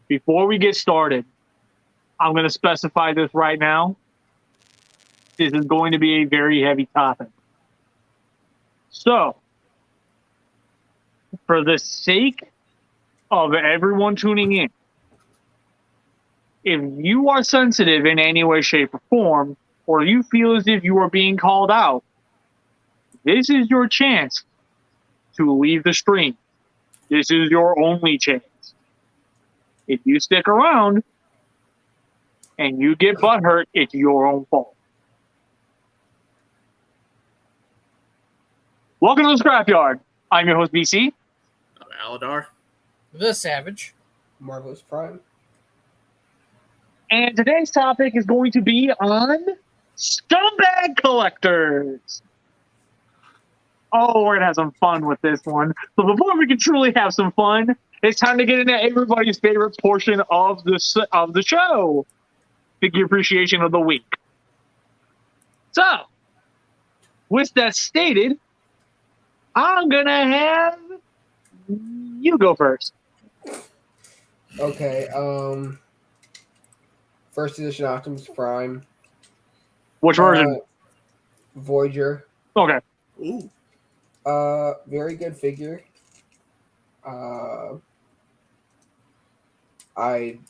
before we get started, I'm going to specify this right now. This is going to be a very heavy topic. So, for the sake of everyone tuning in, if you are sensitive in any way, shape, or form, or you feel as if you are being called out, this is your chance to leave the stream. This is your only chance. If you stick around and you get butthurt, it's your own fault. Welcome to the Scrapyard. I'm your host, BC. I'm Aladar. The Savage. Marvelous Prime. And today's topic is going to be on scumbag collectors. Oh, we're going to have some fun with this one. So before we can truly have some fun, it's time to get into everybody's favorite portion of the show, Figure Appreciation of the Week. So, with that stated, I'm going to have you go first. Okay, first edition Optimus Prime. Which version? Voyager. Okay. Ooh. Very good figure. I've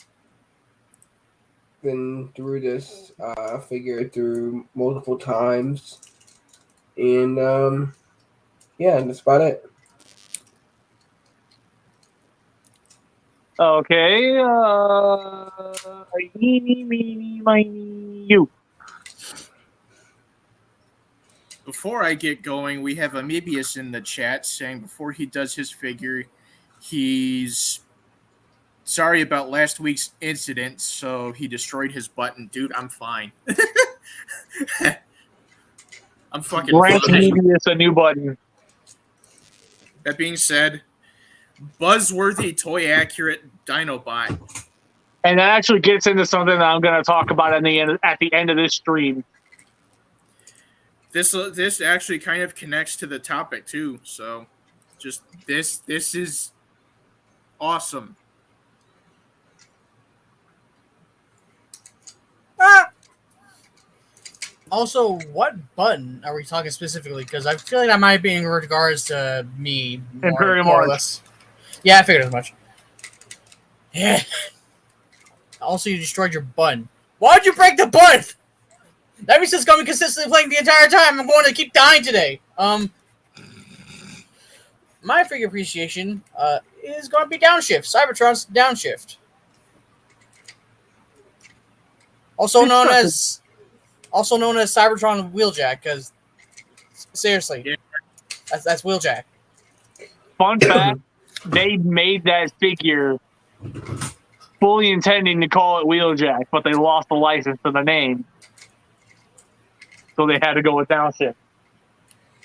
been through this figure through multiple times. And, yeah, that's about it. Okay, meeny, miny, you. Before I get going, we have Amoebius in the chat saying before he does his figure, he's sorry about last week's incident, so he destroyed his button. Dude, I'm fine. I'm fucking Grant fine. Amoebius a new button. That being said, buzzworthy, toy-accurate Dinobot. And that actually gets into something that I'm going to talk about at the end of this stream. This actually kind of connects to the topic too. So, just this is awesome. Also, what button are we talking specifically? Because I feel like that might be in regards to me. Imperial more or March. less. Yeah, I figured as much. Yeah. Also, you destroyed your button. Why'd you break the button? That means it's going to be consistently playing the entire time. I'm going to keep dying today. My figure appreciation is going to be Downshift. Cybertron's Downshift. Also known as Cybertron Wheeljack, because seriously, Yeah. that's Wheeljack. Fun fact, they made that figure fully intending to call it Wheeljack, but they lost the license to the name. So they had to go with Downshift.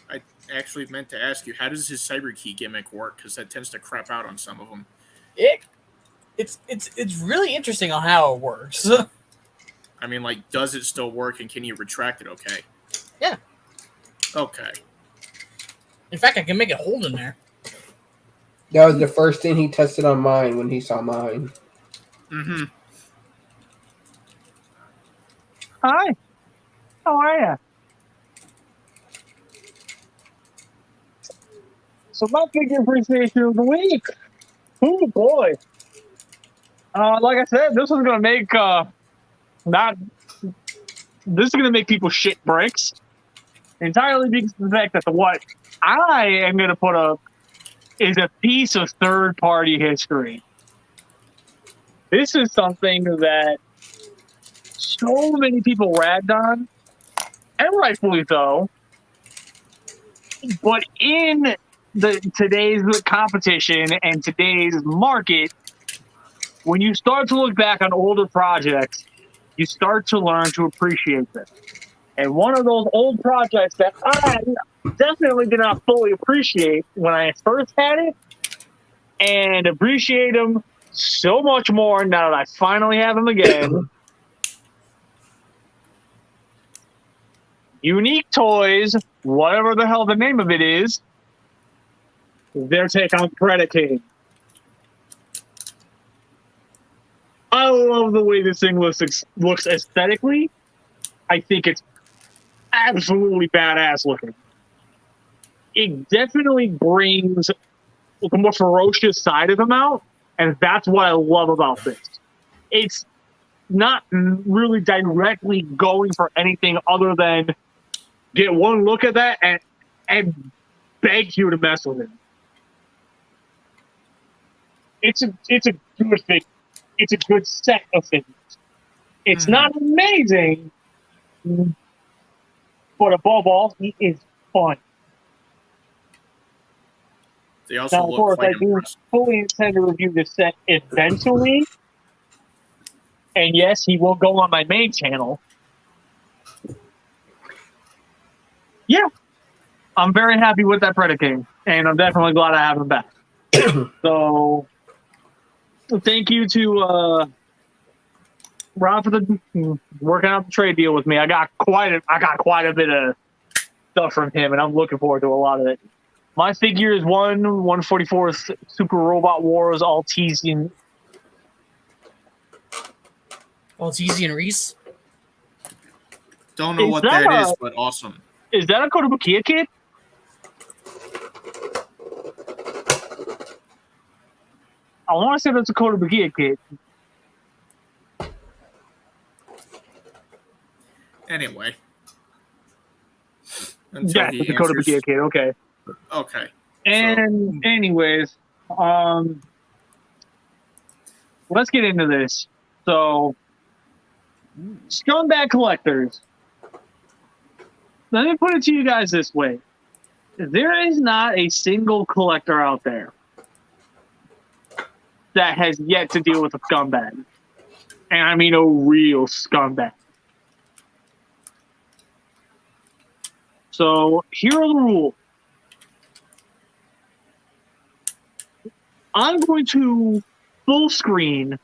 I actually meant to ask you, how does his cyber key gimmick work? Because that tends to crap out on some of them. It's really interesting on how it works. I mean, like, does it still work, and can you retract it okay? Yeah. Okay. In fact, I can make it hold in there. That was the first thing he tested on mine when he saw mine. Mm-hmm. Hi. How are you? So my figure appreciation of the week. Oh boy. Like I said, this is gonna make this is gonna make people shit bricks. Entirely because of the fact that what I am gonna put up is a piece of third-party history. This is something that so many people ragged on, and rightfully so. But in today's competition and today's market, when you start to look back on older projects, you start to learn to appreciate them. And one of those old projects that I definitely did not fully appreciate when I first had it, and appreciate them so much more now that I finally have them again. Unique Toys, whatever the hell the name of it is, their take on Predator. I love the way this thing looks aesthetically. I think it's absolutely badass looking. It definitely brings the more ferocious side of him out, and that's what I love about this. It's not really directly going for anything other than get one look at that and beg you to mess with him. It's a good thing. It's a good set of things. It's not amazing, but above all, he is fun. They also Now, of look course, quite I do impressive. fully intend to review this set eventually. And yes, he will go on my main channel. Yeah, I'm very happy with that Predicate, and I'm definitely glad I have him back. So, thank you to Rob for working out the trade deal with me. I got quite a bit of stuff from him, and I'm looking forward to a lot of it. My figure is 144 Super Robot Wars Altesian. Altesian Reese? Don't know what that is, but awesome. Is that a Kotobukiya kid? I want to say that's a Kotobukiya kid. Anyway. Yeah, it's a Kotobukiya kid. Okay. Okay. And anyways, let's get into this. So, Scumbag Collectors. Let me put it to you guys this way. There is not a single collector out there that has yet to deal with a scumbag. And I mean a real scumbag. So, here are the rules. I'm going to full screen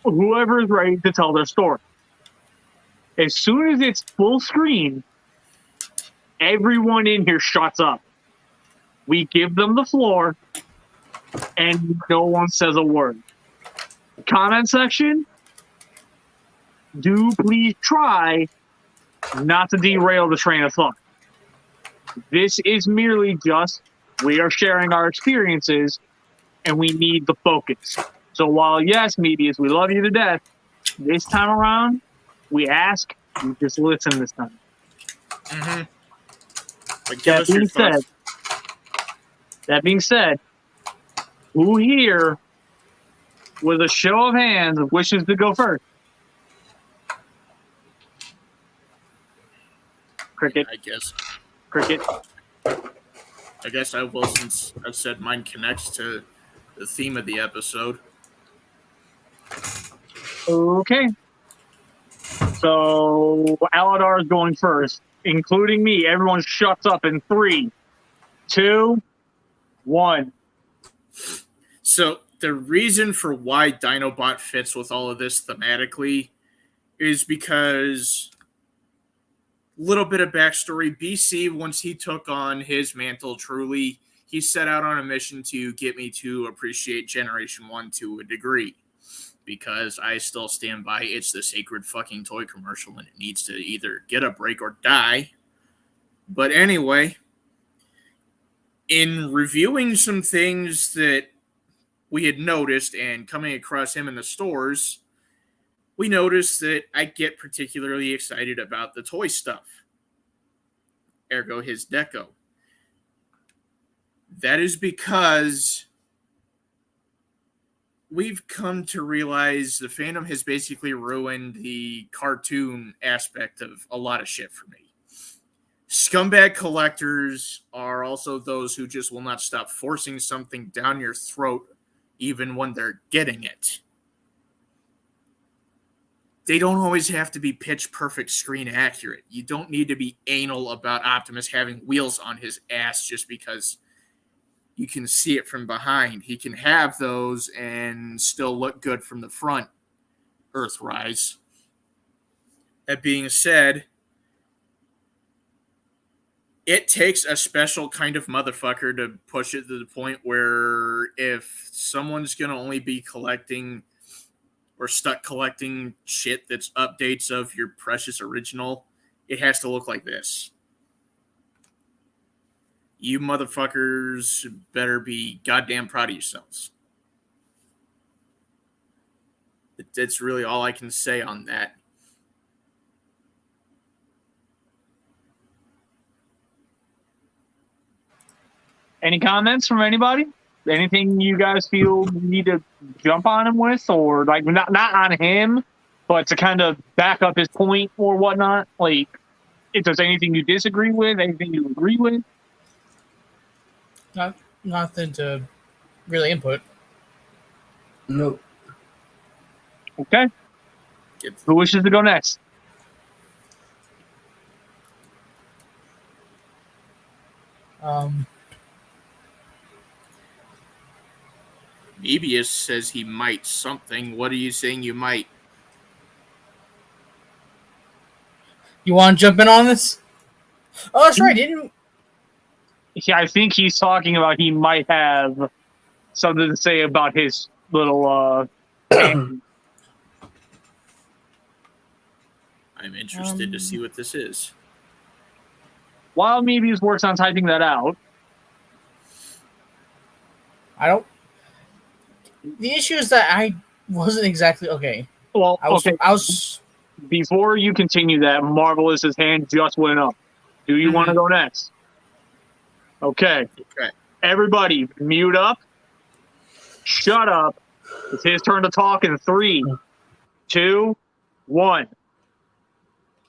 whoever is ready to tell their story. As soon as it's full screen, everyone in here shuts up. We give them the floor, and no one says a word. Comment section, do please try not to derail the train of thought. This is merely just, we are sharing our experiences, and we need the focus. So while, yes, medias, we love you to death, this time around, we ask, you just listen this time. Mm-hmm. That being said, who here, with a show of hands, wishes to go first? Cricket. I guess. Cricket. I guess I will, since I've said mine connects to the theme of the episode. Okay. So Aladar is going first, including me. Everyone shuts up in 3, 2, 1. So the reason for why Dinobot fits with all of this thematically is because, little bit of backstory, BC, once he took on his mantle truly, he set out on a mission to get me to appreciate Generation 1 to a degree. Because I still stand by, it's the sacred fucking toy commercial and it needs to either get a break or die. But anyway, in reviewing some things that we had noticed and coming across him in the stores, we noticed that I get particularly excited about the toy stuff. Ergo his deco. That is because we've come to realize the fandom has basically ruined the cartoon aspect of a lot of shit for me. Scumbag collectors are also those who just will not stop forcing something down your throat even when they're getting it. They don't always have to be pitch perfect screen accurate. You don't need to be anal about Optimus having wheels on his ass just because you can see it from behind. He can have those and still look good from the front. Earthrise. That being said, it takes a special kind of motherfucker to push it to the point where if someone's going to only be collecting or stuck collecting shit that's updates of your precious original, it has to look like this. You motherfuckers better be goddamn proud of yourselves. That's really all I can say on that. Any comments from anybody? Anything you guys feel you need to jump on him with, or like not on him, but to kind of back up his point or whatnot? Like, if there's anything you disagree with, anything you agree with? Nothing to really input. Nope. Okay. Who wishes to go next? Mebius says he might something. What are you saying you might? You want to jump in on this? Oh, that's right. Didn't Yeah, I think he's talking about he might have something to say about his little. I'm interested to see what this is. While Mebius works on typing that out, I don't. The issue is that I wasn't exactly okay. well, I was. okay. I was. Before you continue that, Marvelous's hand just went up. Do you want to go next? Okay. Okay. Everybody, mute up. Shut up. It's his turn to talk in 3, 2, 1.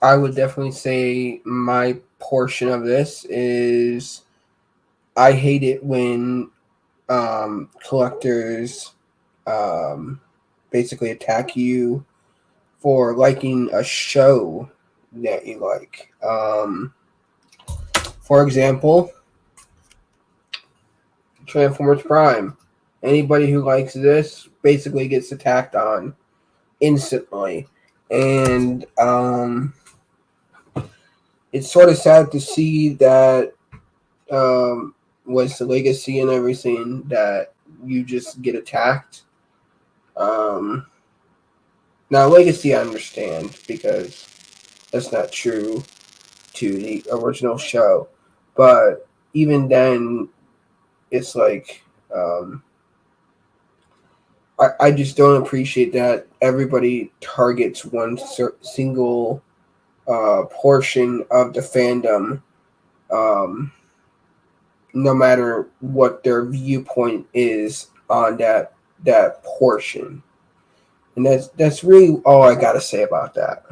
I would definitely say my portion of this is I hate it when collectors basically attack you for liking a show that you like. For example, Transformers Prime. Anybody who likes this basically gets attacked on instantly. And it's sort of sad to see that was the legacy and everything that you just get attacked. Now, legacy I understand because that's not true to the original show. But even then, it's like I just don't appreciate that everybody targets one single portion of the fandom, no matter what their viewpoint is on that portion. And that's really all I gotta say about that.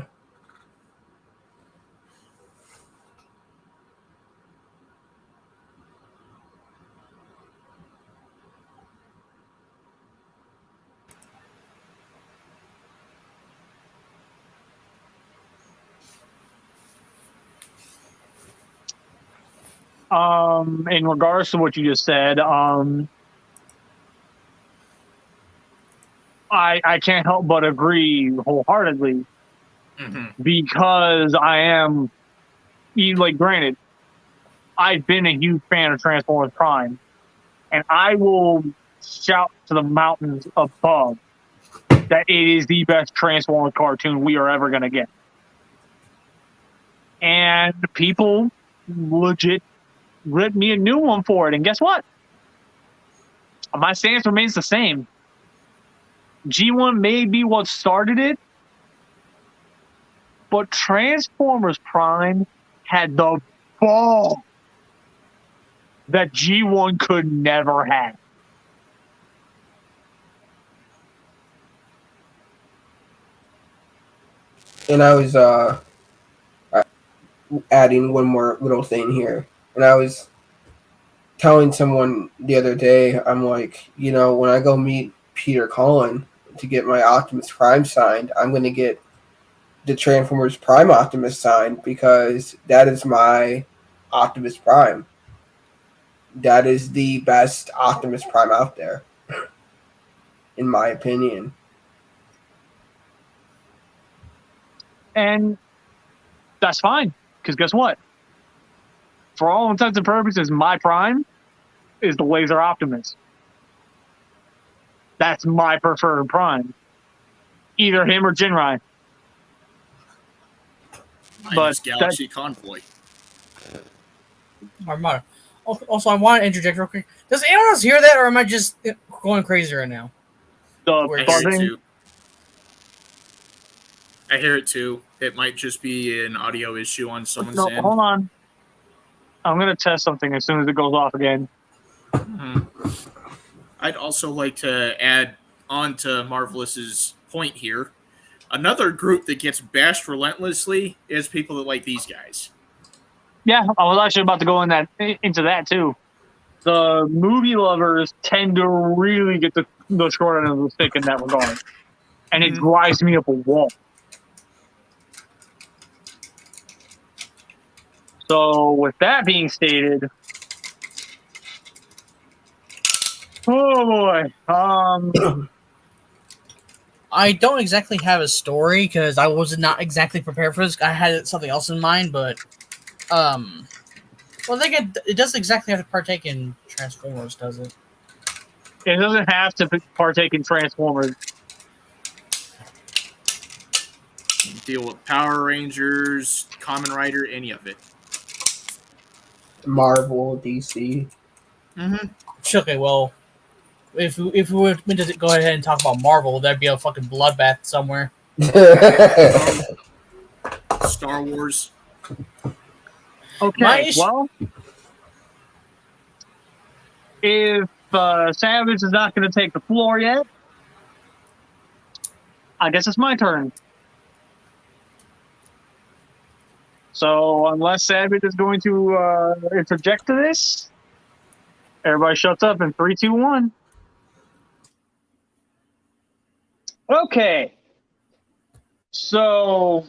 In regards to what you just said, I can't help but agree wholeheartedly because I am, like, granted, I've been a huge fan of Transformers Prime, and I will shout to the mountains above that it is the best Transformers cartoon we are ever going to get. And people legit ripped me a new one for it, and guess what? My stance remains the same. G1 may be what started it, but Transformers Prime had the ball that G1 could never have. And I was adding one more little thing here. And I was telling someone the other day, I'm like, when I go meet Peter Cullen to get my Optimus Prime signed, I'm going to get the Transformers Prime Optimus signed because that is my Optimus Prime. That is the best Optimus Prime out there, in my opinion. And that's fine, because guess what? For all intents and purposes, my Prime is the Laser Optimus. That's my preferred prime. Either him or Jinrai. Minus Galaxy Convoy. Armada. Also, I want to interject real quick. Does anyone else hear that, or am I just going crazy right now? The I hear it buzzing. too. I hear it too. It might just be an audio issue on someone's No, end. hold on. I'm going to test something as soon as it goes off again. I'd also like to add on to Marvelous's point here. Another group that gets bashed relentlessly is people that like these guys. Yeah, I was actually about to go into that too. The movie lovers tend to really get the short end of the stick in that regard. And it drives me up a wall. So, with that being stated, oh boy, I don't exactly have a story because I was not exactly prepared for this. I had something else in mind, but well, it doesn't exactly have to partake in Transformers, does it? It doesn't have to partake in Transformers. Deal with Power Rangers, Kamen Rider, any of it. Marvel, DC. Okay, well, if we were meant to go ahead and talk about Marvel, that'd be a fucking bloodbath somewhere. Star Wars. Okay, well, if Savage is not going to take the floor yet, I guess it's my turn. So, unless Savage is going to interject to this, everybody shuts up in 3, 2, 1. Okay. So,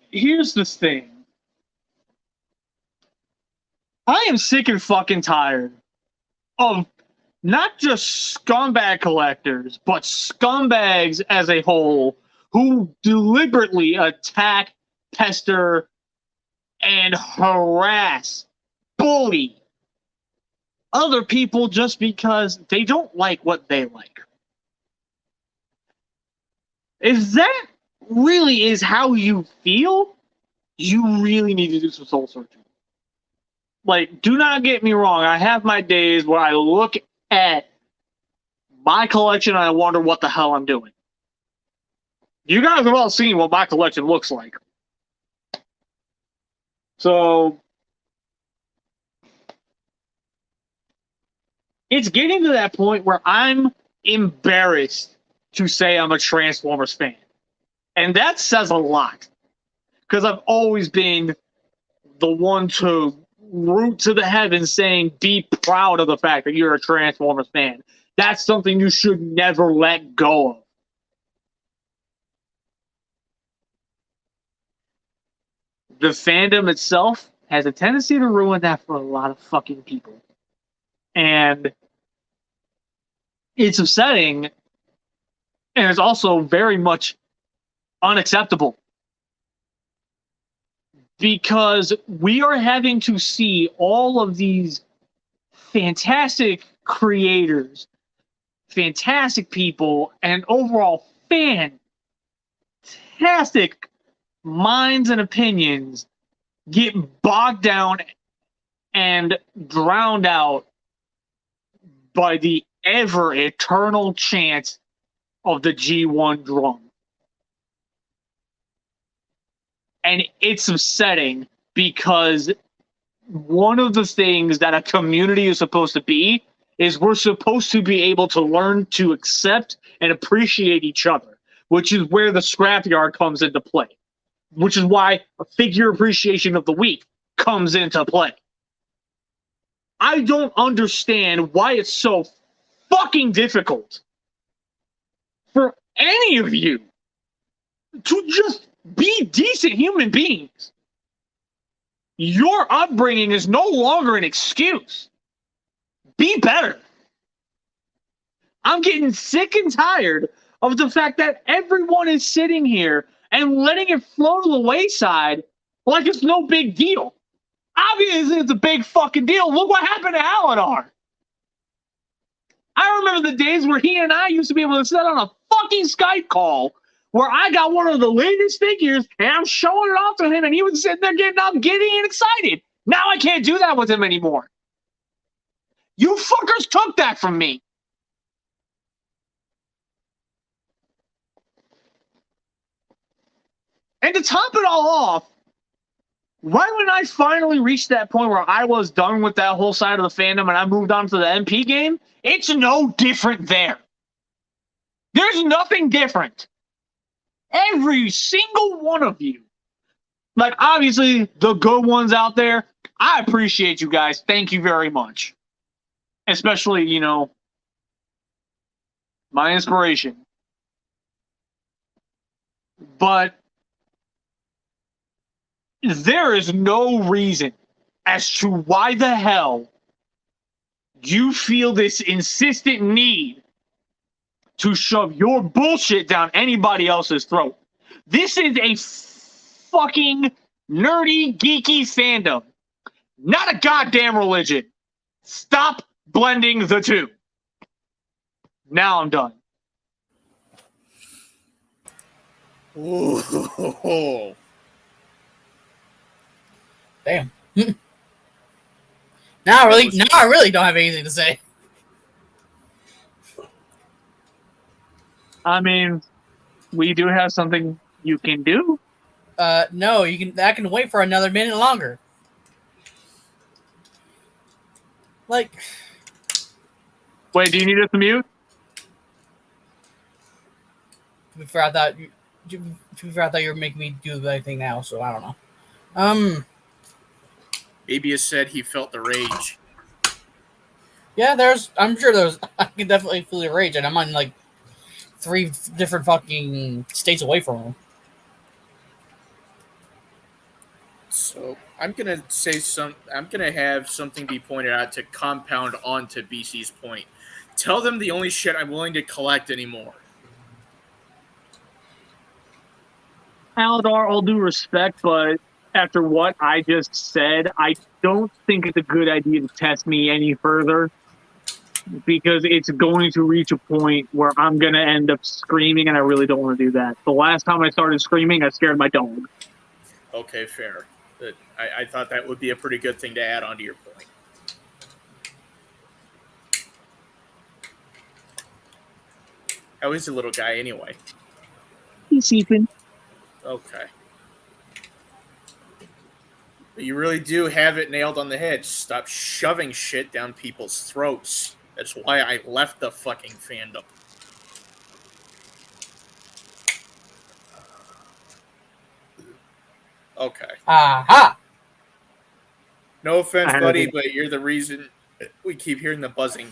here's the thing. I am sick and fucking tired of not just scumbag collectors, but scumbags as a whole who deliberately attack, pester, and harass, bully other people just because they don't like what they like. If that really is how you feel, you really need to do some soul searching. Like, do not get me wrong. I have my days where I look at my collection and I wonder what the hell I'm doing. You guys have all seen what my collection looks like. So, it's getting to that point where I'm embarrassed to say I'm a Transformers fan. And that says a lot. Because I've always been the one to root to the heavens saying, be proud of the fact that you're a Transformers fan. That's something you should never let go of. The fandom itself has a tendency to ruin that for a lot of fucking people. And it's upsetting, and it's also very much unacceptable. Because we are having to see all of these fantastic creators, fantastic people, and overall fantastic minds and opinions get bogged down and drowned out by the ever eternal chant of the G1 drum. And it's upsetting because one of the things that a community is supposed to be is we're supposed to be able to learn to accept and appreciate each other, which is where the Scrapyard comes into play, which is why a figure appreciation of the week comes into play. I don't understand why it's so fucking difficult for any of you to just be decent human beings. Your upbringing is no longer an excuse. Be better. I'm getting sick and tired of the fact that everyone is sitting here and letting it flow to the wayside like it's no big deal. Obviously, it's a big fucking deal. Look what happened to Aladar. I remember the days where he and I used to be able to sit on a fucking Skype call where I got one of the latest figures and I'm showing it off to him and he was sitting there getting all giddy and excited. Now I can't do that with him anymore. You fuckers took that from me. And to top it all off, right when I finally reached that point where I was done with that whole side of the fandom and I moved on to the MP game, it's no different there. There's nothing different. Every single one of you, like obviously the good ones out there, I appreciate you guys. Thank you very much. Especially, you know, my inspiration. But there is no reason as to why the hell you feel this insistent need to shove your bullshit down anybody else's throat. This is a fucking nerdy, geeky fandom, not a goddamn religion. Stop blending the two. Now I'm done. Ooh. Damn. Now I really don't have anything to say. I mean, we do have something you can do. No, I can wait for another minute longer. Like, Wait, do you need us to mute? to be fair, I thought you were making me do anything now, so I don't know. Abius said he felt the rage. Yeah, I'm sure I can definitely feel the rage, and I'm on like 3 different fucking states away from him. So I'm gonna have something be pointed out to compound onto BC's point. Tell them the only shit I'm willing to collect anymore. Aladar, all due respect, but after what I just said, I don't think it's a good idea to test me any further because it's going to reach a point where I'm going to end up screaming, and I really don't want to do that. The last time I started screaming, I scared my dog. Okay, fair. But I thought that would be a pretty good thing to add onto your point. How is the little guy anyway? He's sleeping. Okay. But you really do have it nailed on the head. Stop shoving shit down people's throats. That's why I left the fucking fandom. Okay. Aha! No offense, buddy, but you're the reason we keep hearing the buzzing.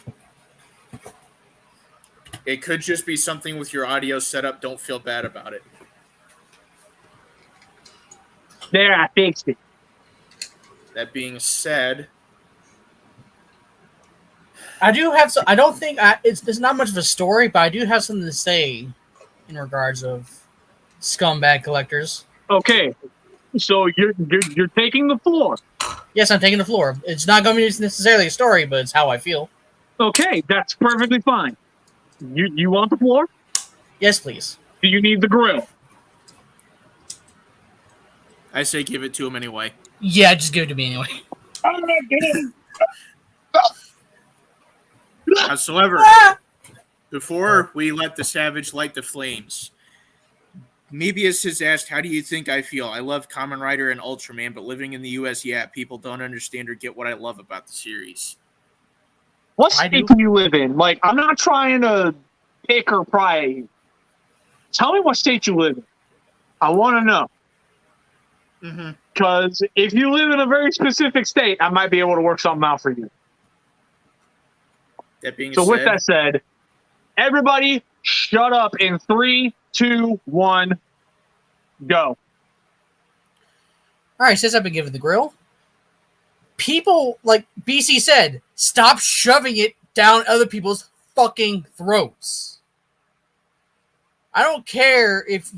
It could just be something with your audio setup. Don't feel bad about it. There, I fixed it. That being said, I do have some. I don't think it's not much of a story, but I do have something to say in regards of scumbag collectors. Okay, so you're taking the floor. Yes, I'm taking the floor. It's not going to be necessarily a story, but it's how I feel. Okay, that's perfectly fine. You want the floor? Yes, please. Do you need the grill? I say give it to him anyway. Yeah, just give it to me anyway. I'm not kidding. However, before we let the savage light the flames, Mebius has asked, how do you think I feel? I love Kamen Rider and Ultraman, but living in the US, people don't understand or get what I love about the series. What state do you live in? Like, I'm not trying to pick or pry. Tell me what state you live in. I want to know. Because if you live in a very specific state, I might be able to work something out for you. That being so said, with that said, everybody shut up in 3, 2, 1, go. All right, since I've been given the grill, people, like BC said, stop shoving it down other people's fucking throats. I don't care if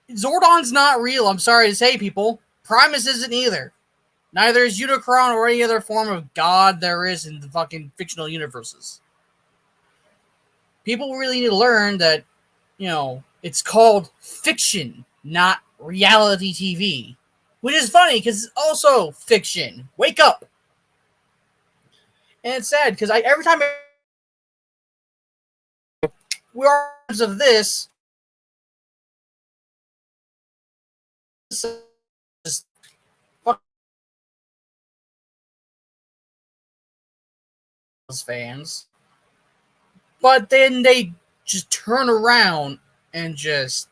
Zordon's not real. I'm sorry to say, people. Primus isn't either. Neither is Unicron or any other form of god there is in the fucking fictional universes. people really need to learn that, it's called fiction, not reality TV. Which is funny, because it's also fiction. Wake up! And it's sad, because every time we are of this, just fuck those fans. But then they just turn around and just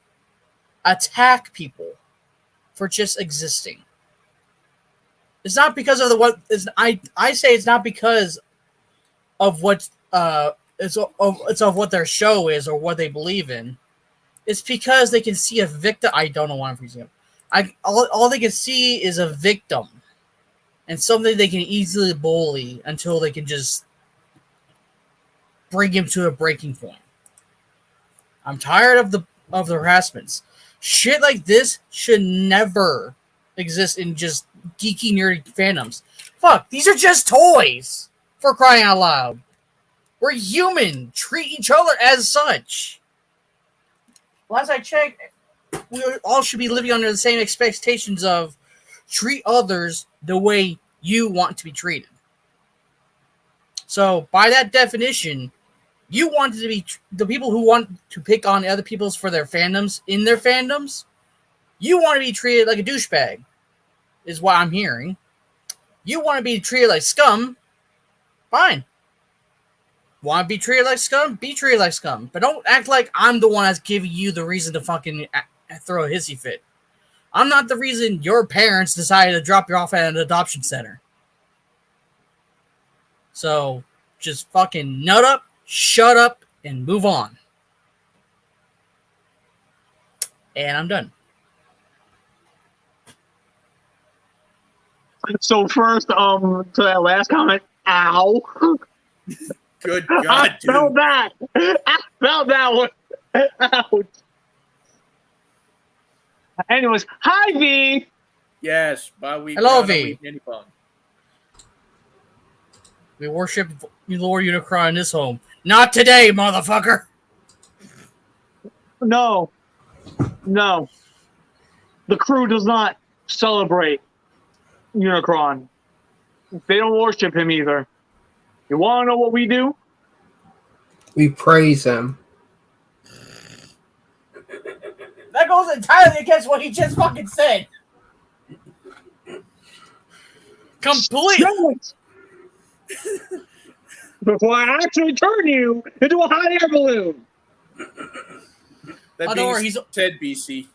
attack people for just existing. It's not because of I say it's not because of what it's of what their show is or what they believe in. It's because they can see a victim. I don't know why I'm freezing up. All they can see is a victim and something they can easily bully until they can just bring him to a breaking point. I'm tired of the harassments. Shit like this should never exist in just geeky, nerdy fandoms. Fuck, these are just toys, for crying out loud. We're human. Treat each other as such. Last I checked, we all should be living under the same expectations of treat others the way you want to be treated. So, by that definition, you want to be the people who want to pick on other people's for their fandoms, in their fandoms, you want to be treated like a douchebag, is what I'm hearing. You want to be treated like scum, fine. Want to be treated like scum? Be treated like scum. But don't act like I'm the one that's giving you the reason to fucking throw a hissy fit. I'm not the reason your parents decided to drop you off at an adoption center. So, just fucking nut up, shut up, and move on. And I'm done. So first, to that last comment, ow. Good God, I dude. felt that. I felt that one. Ouch. Anyways, hi V. Yes, but we Hello, gotta V. leave any phone. We worship Lord Unicron in this home. Not today, motherfucker. No. The crew does not celebrate Unicron. They don't worship him either. You want to know what we do? We praise him. That goes entirely against what he just fucking said. Completely. Before I actually turn you into a hot air balloon. That don't being worry, he's- said, BC.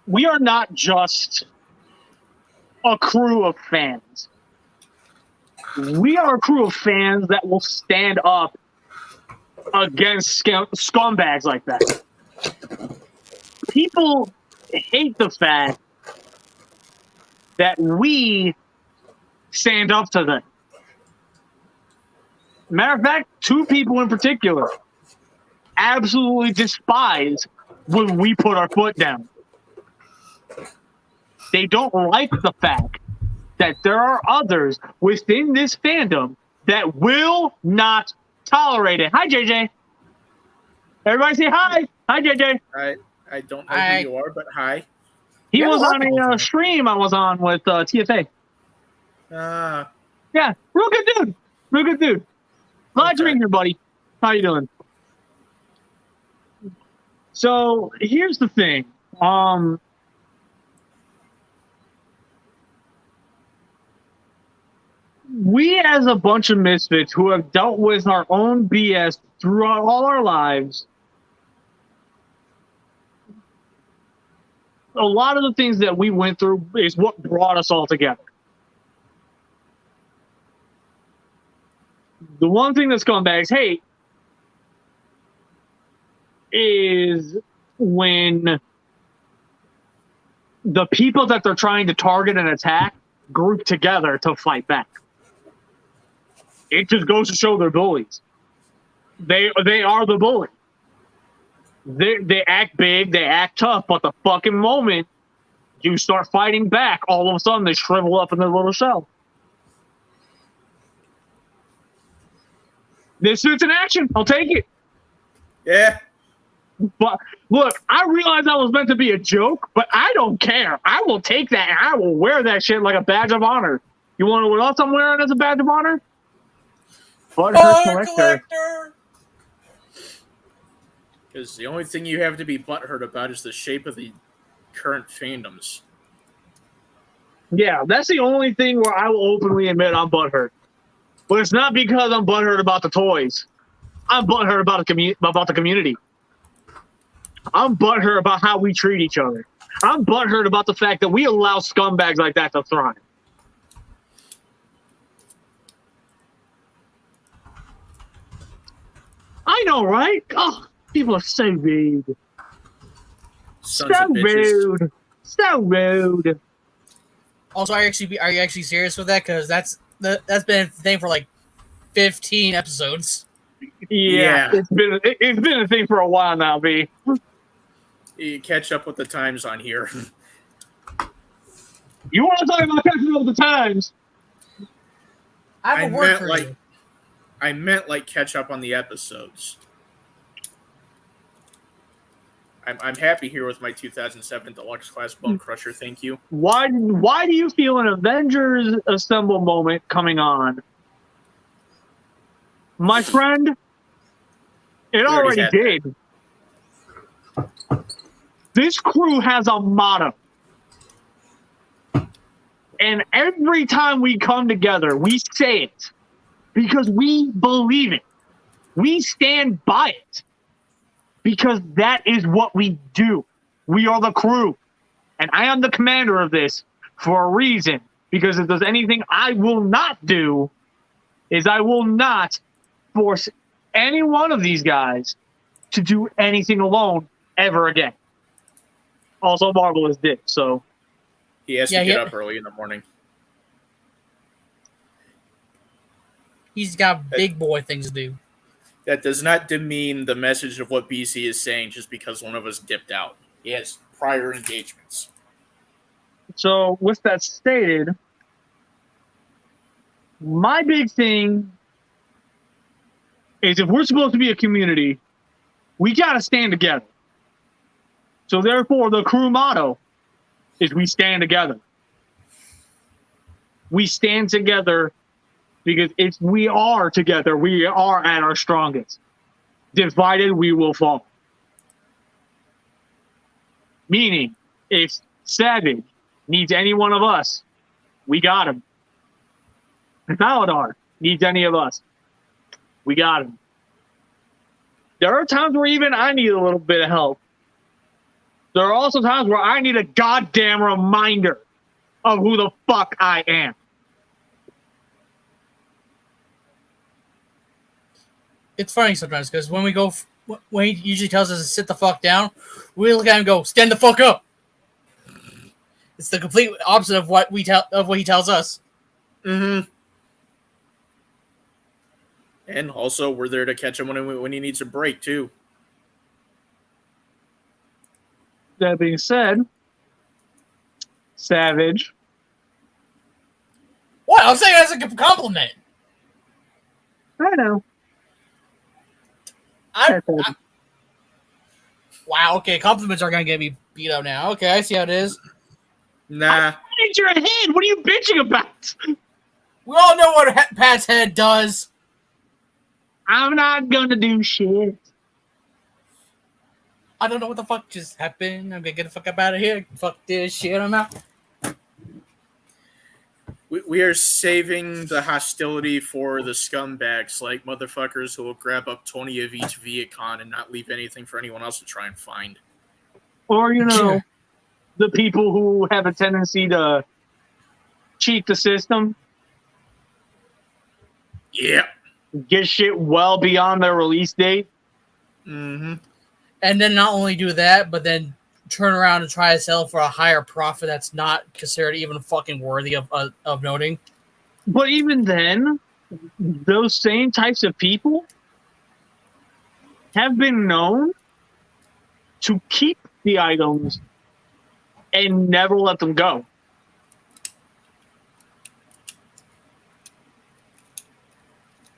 We are not just a crew of fans. We are a crew of fans that will stand up against scumbags like that. People hate the fact that we stand up to them. Matter of fact, two people in particular absolutely despise when we put our foot down. They don't like the fact that there are others within this fandom that will not tolerate it. Hi, JJ. Everybody say hi. Hi, JJ. I don't know Hi. who you are, but hi. He Yeah, was a lot on of people a do. stream I was on with TFA. Yeah, real good dude. Real good dude. Glad you're Okay. in here, buddy. How you doing? So here's the thing. We as a bunch of misfits who have dealt with our own BS throughout all our lives, a lot of the things that we went through is what brought us all together. The one thing that scumbags hate is when the people that they're trying to target and attack group together to fight back. It just goes to show they're bullies. They are the bully. They act big, they act tough, but the fucking moment you start fighting back, all of a sudden they shrivel up in their little shell. This suit's in action. I'll take it. Yeah. But look, I realize that was meant to be a joke, but I don't care. I will take that and I will wear that shit like a badge of honor. You want to know what else I'm wearing as a badge of honor? Butthurt collector. Because the only thing you have to be butthurt about is the shape of the current fandoms. Yeah, that's the only thing where I will openly admit I'm butthurt. But it's not because I'm butthurt about the toys. I'm butthurt about the community. I'm butthurt about how we treat each other. I'm butthurt about the fact that we allow scumbags like that to thrive. I know, right? Oh, people are so rude. Sons of bitches. Rude. So rude. Also, are you actually serious with that? Because that's been a thing for like 15 episodes. Yeah. It's been a thing for a while now, B. You catch up with the times on here. You want to talk about catching up with the times? I have a word for you. I meant like catch up on the episodes. I'm happy here with my 2007 Deluxe Class Bone Crusher. Thank you. Why do you feel an Avengers Assemble moment coming on? My friend, it already did. This crew has a motto. And every time we come together, we say it because we believe it. We stand by it because that is what we do. We are the crew. And I am the commander of this for a reason. Because if there's anything I will not do, is I will not force any one of these guys to do anything alone ever again. Also, Marvelous did, so. He has to get up early in the morning. He's got big boy things to do. That does not demean the message of what BC is saying just because one of us dipped out. He has prior engagements. So, with that stated, my big thing is if we're supposed to be a community, we got to stand together. So, therefore, the crew motto is we stand together. We stand together because if we are together, we are at our strongest. Divided, we will fall. Meaning, if Savage needs any one of us, we got him. If Aladar needs any of us, we got him. There are times where even I need a little bit of help. There are also times where I need a goddamn reminder of who the fuck I am. It's funny sometimes because when he usually tells us to sit the fuck down, we look at him and go, stand the fuck up. It's the complete opposite of what he tells us. Mm-hmm. And also, we're there to catch him when he needs a break too. That being said, Savage. What? I'm saying that's a compliment. I know. Wow, okay, compliments are going to get me beat up now. Okay, I see how it is. Nah. It's your head. What are you bitching about? We all know what Pat's head does. I'm not going to do shit. I don't know what the fuck just happened. I'm going to get the fuck up out of here. Fuck this shit. I'm out. We are saving the hostility for the scumbags, like motherfuckers who will grab up 20 of each Viacon and not leave anything for anyone else to try and find. Or, the people who have a tendency to cheat the system. Yeah. Get shit well beyond their release date. Mm-hmm. And then not only do that, but then turn around and try to sell for a higher profit that's not considered even fucking worthy of noting. But even then, those same types of people have been known to keep the items and never let them go.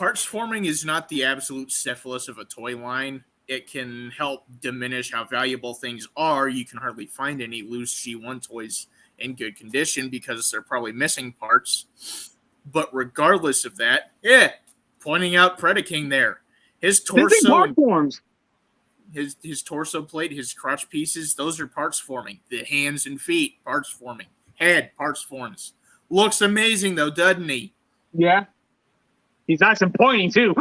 parts forming is not the absolute syphilis of a toy line. It can help diminish how valuable things are. You can hardly find any loose G1 toys in good condition because they're probably missing parts. But regardless of that, pointing out Predaking there. His torso, part forms. his torso plate, his crotch pieces, those are parts forming. The hands and feet, parts forming. Head, parts forms. Looks amazing though, doesn't he? Yeah. He's nice and pointy too.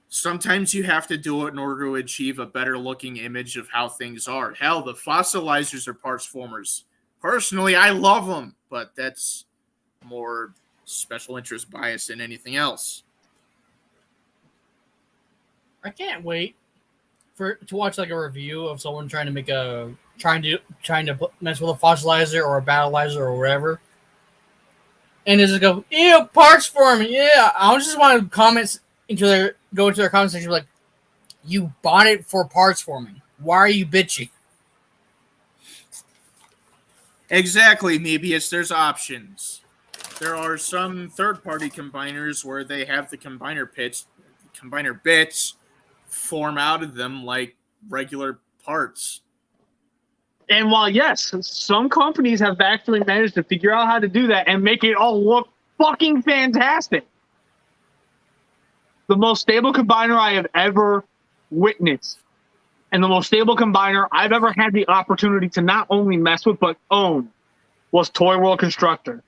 Sometimes you have to do it in order to achieve a better looking image of how things are. Hell, the fossilizers are parts formers. Personally, I love them, but that's more special interest bias than anything else. I can't wait to watch like a review of someone trying to mess with a fossilizer or a battleizer or whatever. And they just go, ew, parts forming, yeah. I just want to go into their comment section like, you bought it for parts forming. Why are you bitching? Exactly, Mebius. There's options. There are some third-party combiners where they have the combiner bits form out of them like regular parts. And while, yes, some companies have actually managed to figure out how to do that and make it all look fucking fantastic. The most stable combiner I have ever witnessed, and the most stable combiner I've ever had the opportunity to not only mess with, but own, was Toy World Constructor.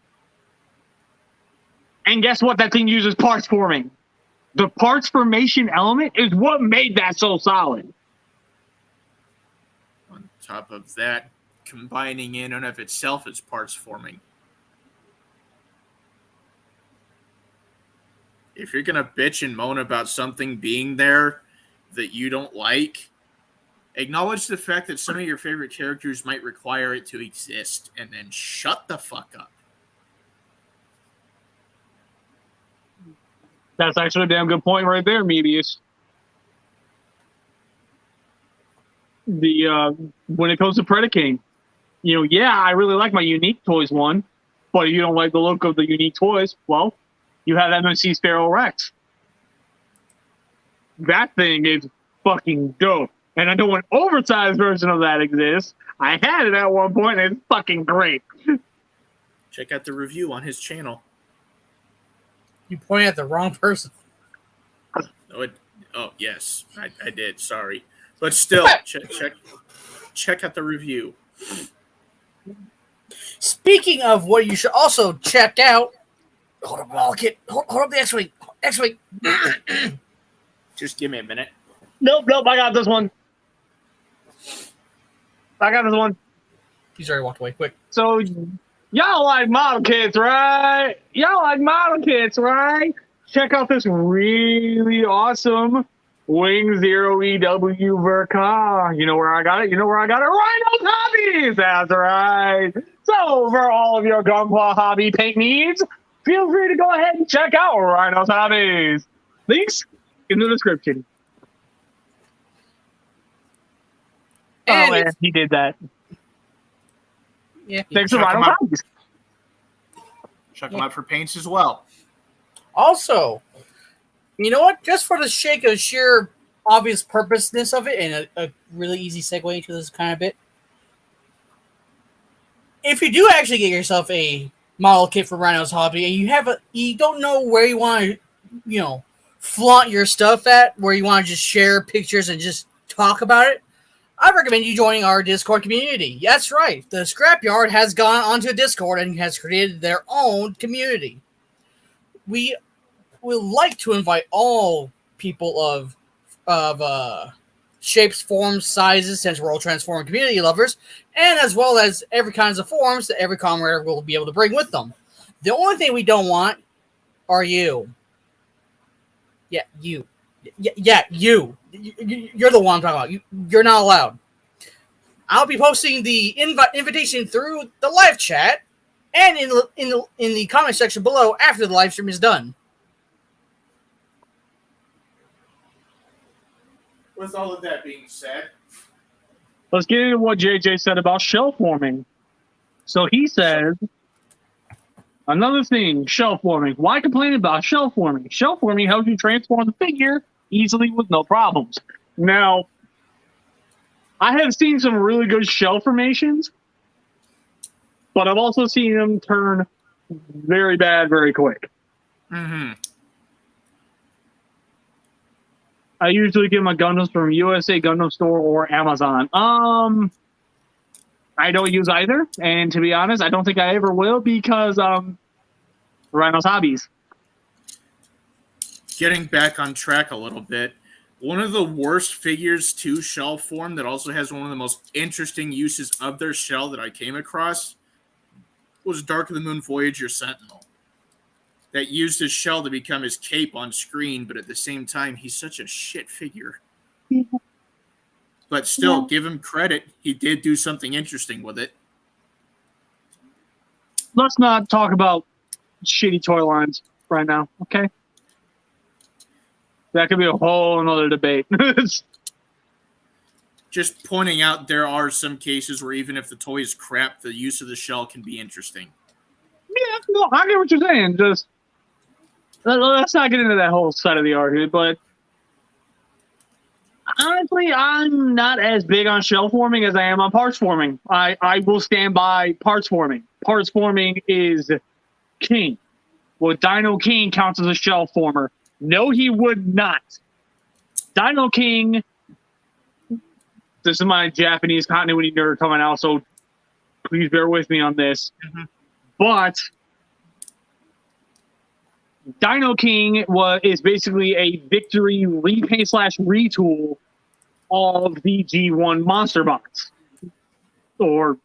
And guess what? That thing uses parts forming. The parts formation element is what made that so solid. On top of that, combining in and of itself is parts forming. If you're going to bitch and moan about something being there that you don't like, acknowledge the fact that some of your favorite characters might require it to exist, and then shut the fuck up. That's actually a damn good point right there, Mebius. When it comes to Predaking, I really like my Unique Toys one, but if you don't like the look of the Unique Toys, well, you have MMC Sparrow Rex. That thing is fucking dope. And I know an oversized version of that exists. I had it at one point, and it's fucking great. Check out the review on his channel. You pointed at the wrong person. Yes, I did. Sorry. But still, check out the review. Speaking of what you should also check out, hold up the X-Wing. X-Wing. Just give me a minute. Nope, I got this one. He's already walked away. Quick. So, y'all like model kits, right? Check out this really awesome Wing Zero EW Verka. You know where I got it? Rhino's Hobbies! That's right. So, for all of your Gunpla hobby paint needs, feel free to go ahead and check out Rhino's Hobbies. Links in the description. And he did that. Yeah. Thanks to Rhino's Hobbies. Check them out for paints as well. Also, you know what? Just for the sake of sheer obvious purposeness of it, and a really easy segue into this kind of bit, if you do actually get yourself a model kit for Rhino's Hobby, and you don't know where you want to, flaunt your stuff at, where you want to just share pictures and just talk about it, I recommend you joining our Discord community. That's right. The Scrapyard has gone onto Discord and has created their own community. We would like to invite all people of shapes, forms, sizes, since we're all Transforming community lovers, and as well as every kinds of forms that every comrade will be able to bring with them. The only thing we don't want are you. Yeah, you. Yeah, you. You're the one I'm talking about. You're not allowed. I'll be posting the invitation through the live chat and in the comment section below after the live stream is done. With all of that being said, let's get into what JJ said about shell forming. So he says, Another thing, shell forming. Why complain about shell forming? Shell forming helps you transform the figure easily with no problems. Now, I have seen some really good shell formations, but I've also seen them turn very bad very quick. Mm-hmm. I usually get my Gundams from USA Gundam Store or Amazon. I don't use either, and to be honest, I don't think I ever will because Rhino's hobbies. Getting back on track a little bit, one of the worst figures to shell form that also has one of the most interesting uses of their shell that I came across was Dark of the Moon Voyager Sentinel. That used his shell to become his cape on screen, but at the same time, he's such a shit figure. Yeah. But still, give him credit. He did do something interesting with it. Let's not talk about shitty toy lines right now, okay? That could be a whole another debate. Just pointing out there are some cases where even if the toy is crap, the use of the shell can be interesting. Yeah, no, I get what you're saying. Just let's not get into that whole side of the argument, but honestly, I'm not as big on shell forming as I am on parts forming. I will stand by parts forming. Parts forming is king. Well, Dino King counts as a shell former. No, he would not. Dino King, this is my Japanese continuity nerd coming out, so please bear with me on this. Mm-hmm. But Dino King is basically a victory repaint / retool of the G1 Monster Bots. Or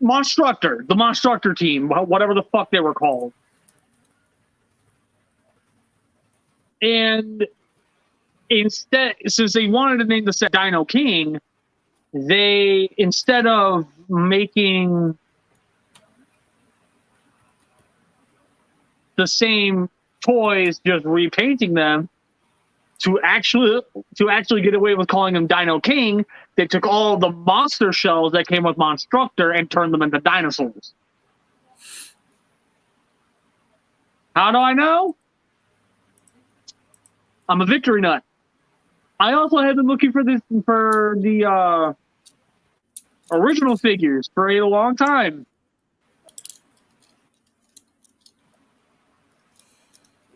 Monstructor, the Monstructor team, whatever the fuck they were called. And instead, since they wanted to name the set Dino King, they, instead of making the same toys, just repainting them, to actually get away with calling them Dino King, they took all the monster shells that came with Monstructor and turned them into dinosaurs. How do I know? I'm a victory nut. I also have been looking for the original figures for a long time.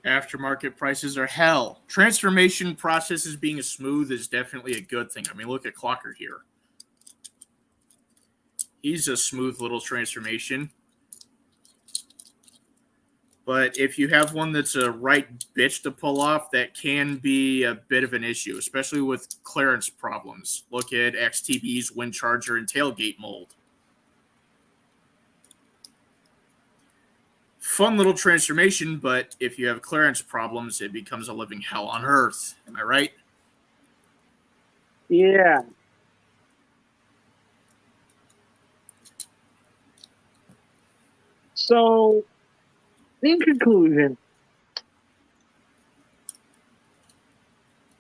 Aftermarket prices are hell. Transformation processes being smooth is definitely a good thing. I mean, look at Clocker here. He's a smooth little transformation. But if you have one that's a right bitch to pull off, that can be a bit of an issue, especially with clearance problems. Look at XTB's Wind Charger and Tailgate mold. Fun little transformation, but if you have clearance problems, it becomes a living hell on earth. Am I right? Yeah. So, in conclusion,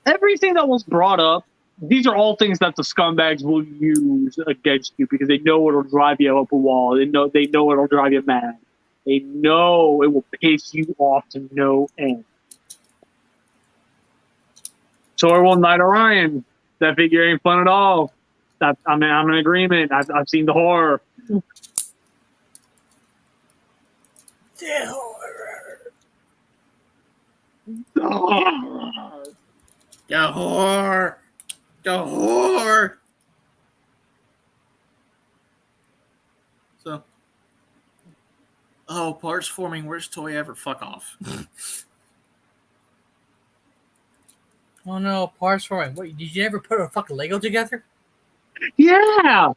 everything that was brought up, these are all things that the scumbags will use against you because they know it'll drive you up a wall. They know it'll drive you mad. They know it will piss you off to no end. Torwell Knight Orion, that figure ain't fun at all. I'm in agreement. I've seen the horror. The horror. The horror. The whore! The whore! So, oh, parts forming, worst toy ever. Fuck off. Oh no, parts forming. What, did you ever put a fucking Lego together? Yeah!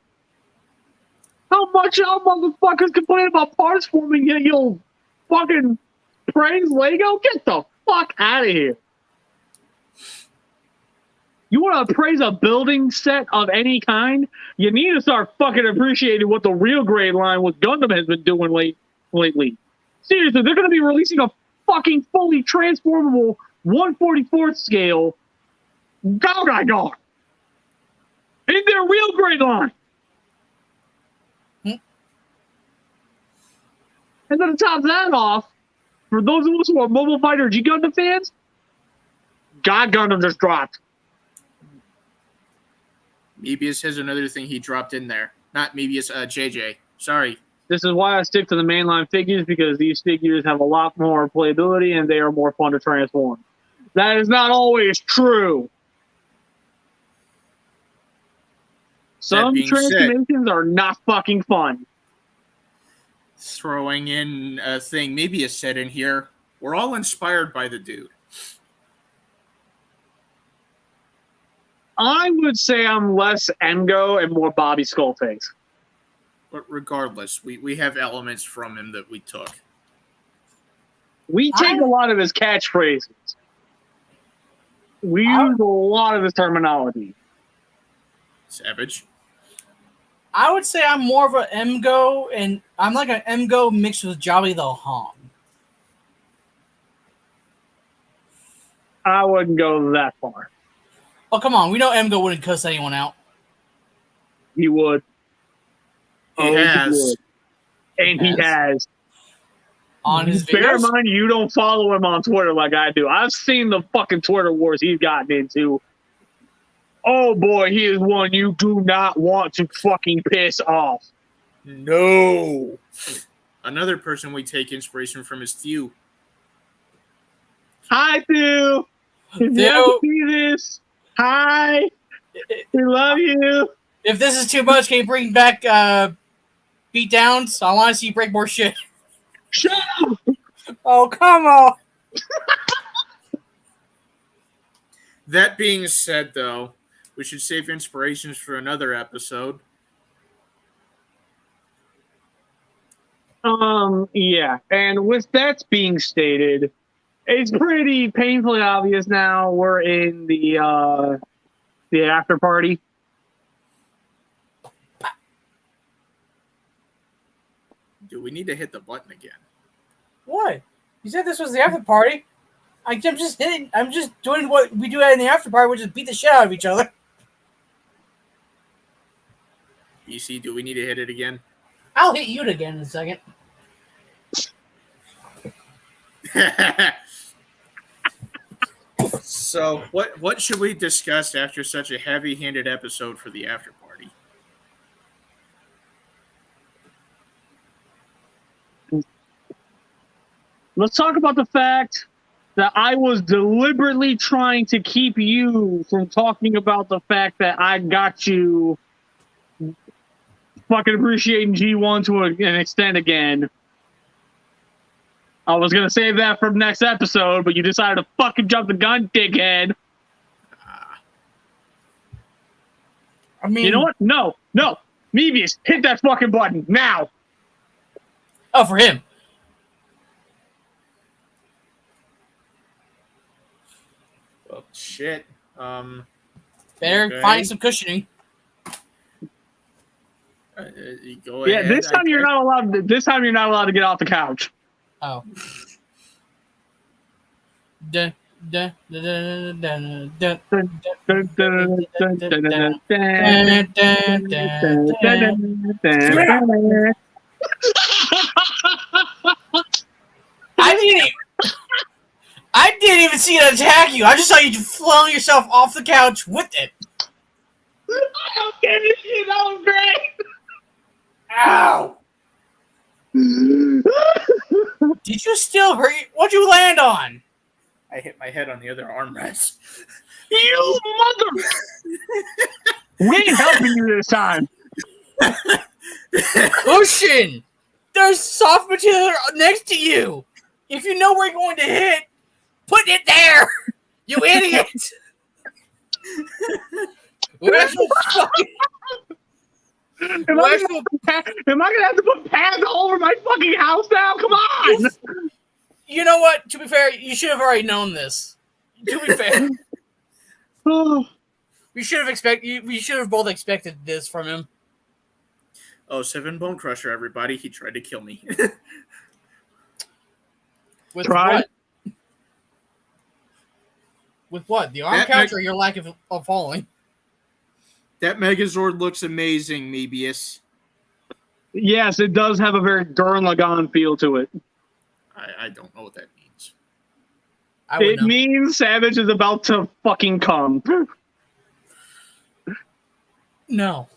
How much y'all motherfuckers complain about parts forming, yet you'll fucking praise Lego? Get the fuck out of here. You want to praise a building set of any kind? You need to start fucking appreciating what the real grade line with Gundam has been doing lately. Seriously, they're going to be releasing a fucking fully transformable 1/44th scale Gaugai in their real grade line. And then to top that off, for those of us who are Mobile Fighter G Gundam fans, God Gundam just dropped. Mebius has another thing he dropped in there. Not Mebius, JJ. Sorry. This is why I stick to the mainline figures, because these figures have a lot more playability and they are more fun to transform. That is not always true. Some being said- transformations are not fucking fun. Throwing in a thing Mebius said in here. We're all inspired by the dude. I would say I'm less Engo and more Bobby Skullface. But regardless, we have elements from him that we took. We take a lot of his catchphrases. We use a lot of his terminology. Savage. I would say I'm more of an Emgo, and I'm like an Emgo mixed with Jolly the Han. I wouldn't go that far. Oh, come on. We know Emgo wouldn't cuss anyone out. He would. He has. And he has. On his Bear in videos? mind, you don't follow him on Twitter like I do. I've seen the fucking Twitter wars he's gotten into. Oh boy, he is one you do not want to fucking piss off. No. Another person we take inspiration from is Thew. Hi, Thew. If you Theo. ever see this, hi. We love you. If this is too much, can you bring back beat downs? I want to see you break more shit. Shut up. Oh, come on. That being said, though, we should save inspirations for another episode. Yeah. And with that being stated, it's pretty painfully obvious now we're in the after party. Do we need to hit the button again? What? You said this was the after party. I'm just doing what we do in the after party, which is beat the shit out of each other. BC, do we need to hit it again? I'll hit you again in a second. So, what should we discuss after such a heavy-handed episode for the after party? Let's talk about the fact that I was deliberately trying to keep you from talking about the fact that I got you fucking appreciating G1 to an extent again. I was going to save that for next episode, but you decided to fucking jump the gun, dickhead. I mean, You know what? No. Mebius, hit that fucking button now. Oh, for him. Well, shit. Better Okay. find some cushioning. Go Yeah, ahead. this time you're not allowed. This time you're not allowed to get off the couch. Oh. Da, da, da, da, da, da, I didn't even see it attack you. I just saw you flung yourself off the couch with it. Okay, that was great. Ow! Did you still hurt? What'd you land on? I hit my head on the other armrest. You mother! We ain't helping you this time. Cushion! There's soft material next to you. If you know where you're going to hit, put it there. You idiot! Where's the fucking... Am I gonna have to put pads all over my fucking house now? Come on! You know what? To be fair, you should have already known this. To be fair, we should have both expected this from him. Oh, 7 Bone Crusher, everybody. He tried to kill me. With Try. what? With what? The arm That couch makes- or your lack of falling? That Megazord looks amazing, Mebius. Yes, it does have a very Gurren Lagann feel to it. I don't know what that means. I would It know. means Savage is about to fucking come. No.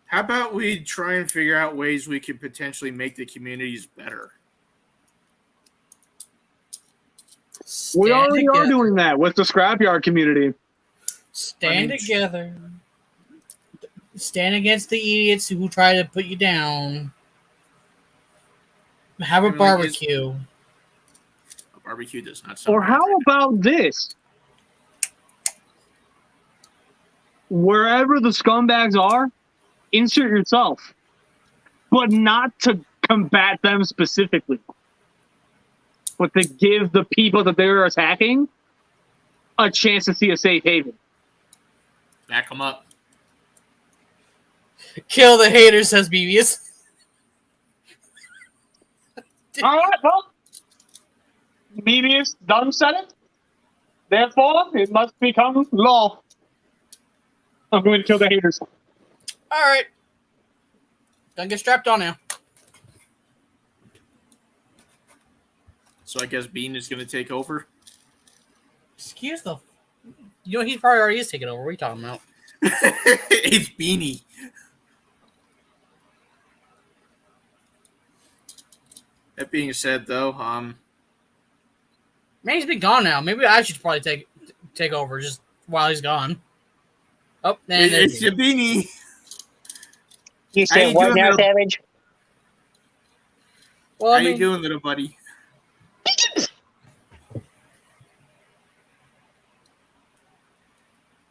How about we try and figure out ways we could potentially make the communities better? We Stand already are together. doing that with the Scrapyard community. Stand I mean, together. Stand against the idiots who try to put you down. Have a I mean, barbecue. A barbecue does not sound Or bad how right about this? Wherever the scumbags are, insert yourself. But not to combat them specifically. But to give the people that they're attacking a chance to see a safe haven. now. Back them up. Kill the haters, says Beavius. All right, well, Mebius done said it. Therefore, it must become law. I'm going to kill the haters. Alright. Don't get strapped on now. So I guess Bean is going to take over. Excuse the... You know, he probably already is taking over. What are you talking about? It's Beanie. That being said, though, Man, he's been gone now. Maybe I should probably take over just while he's gone. Oh, and it's your Beanie. You How you doing, little- Savage? Well, How I mean, you doing, little buddy?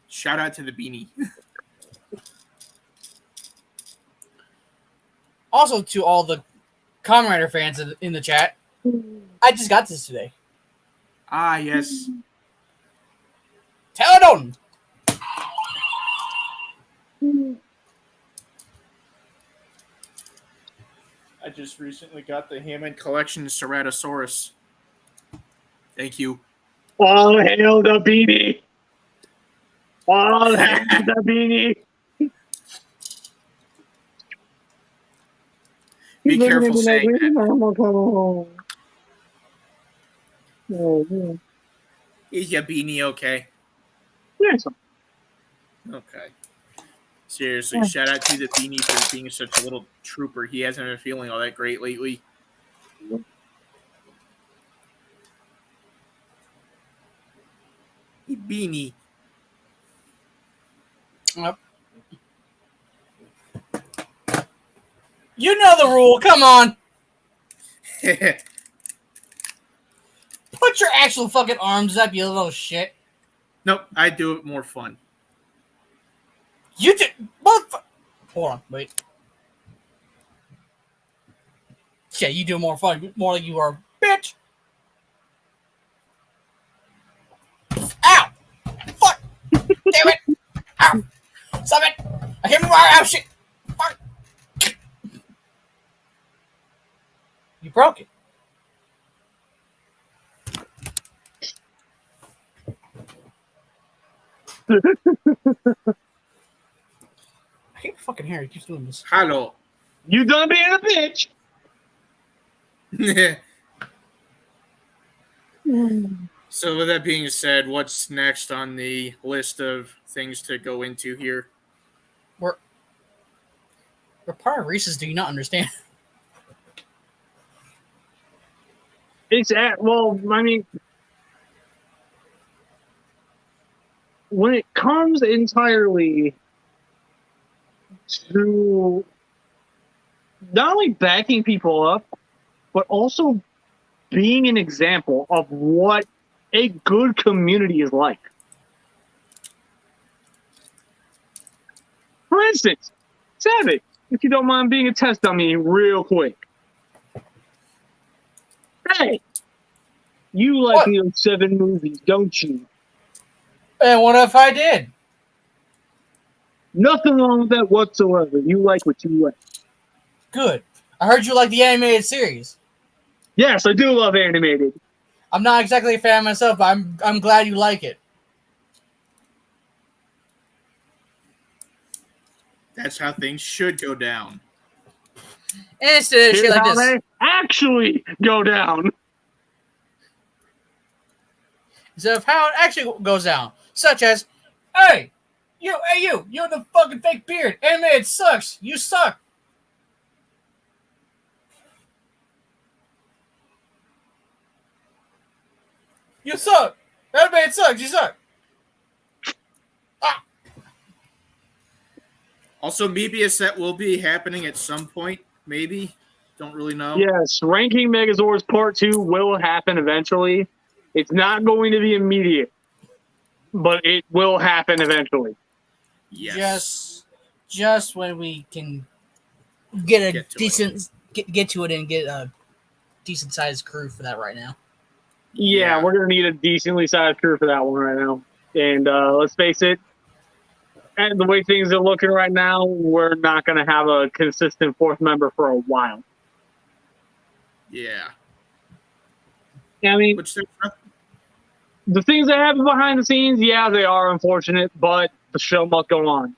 Shout out to the Beanie. also to all the Kamen Rider fans in the chat, I just got this today. Ah, yes. Teledon! I just recently got the Hammond Collection Ceratosaurus. Thank you. All hail the beanie. All hail the beanie. Be careful saying that. Is your Beanie okay? Yes. Okay. Seriously, shout out to the Beanie for being such a little trooper. He hasn't been feeling all that great lately. Hey, Beanie. Yep. You know the rule. Come on. Put your actual fucking arms up, you little shit. Nope, I do it more fun. You did. Hold on, wait. Yeah, you do more fun. More like you are a bitch. Ow! Fuck! Damn it! Ow! Stop it! I can't move my ow shit! Fuck! You broke it. I hate my fucking hair. It keeps doing this. Hello. You done being a bitch. So with that being said, what's next on the list of things to go into here? We're part of Reese's. Do you not understand? It's at, well, I mean, when it comes entirely to not only backing people up, but also being an example of what a good community is like. For instance, Savage, if you don't mind being a test dummy real quick. Hey, you like What? the 07 movies, don't you? And what if I did? Nothing wrong with that whatsoever. You like what you like. Good. I heard you like the animated series. Yes, I do love animated. I'm not exactly a fan myself, but I'm glad you like it. That's how things should go down. And it's shit Here's like how this. they actually go down. Instead of how it actually goes down. Such as, hey, you with the fucking fake beard. Anime, it sucks. You suck. You suck. Anime, it sucks. You suck. Also, maybe a set will be happening at some point. Maybe. Don't really know. Yes, Ranking Megazords Part 2 will happen eventually. It's not going to be immediate, but it will happen eventually. Yes. Just when we can get a Get to decent get to it and get a decent sized crew for that right now. Yeah, we're going to need a decently sized crew for that one right now. And let's face it, and the way things are looking right now, we're not going to have a consistent fourth member for a while. Yeah. I mean, Which the things that happen behind the scenes, yeah, they are unfortunate, but the show must go on.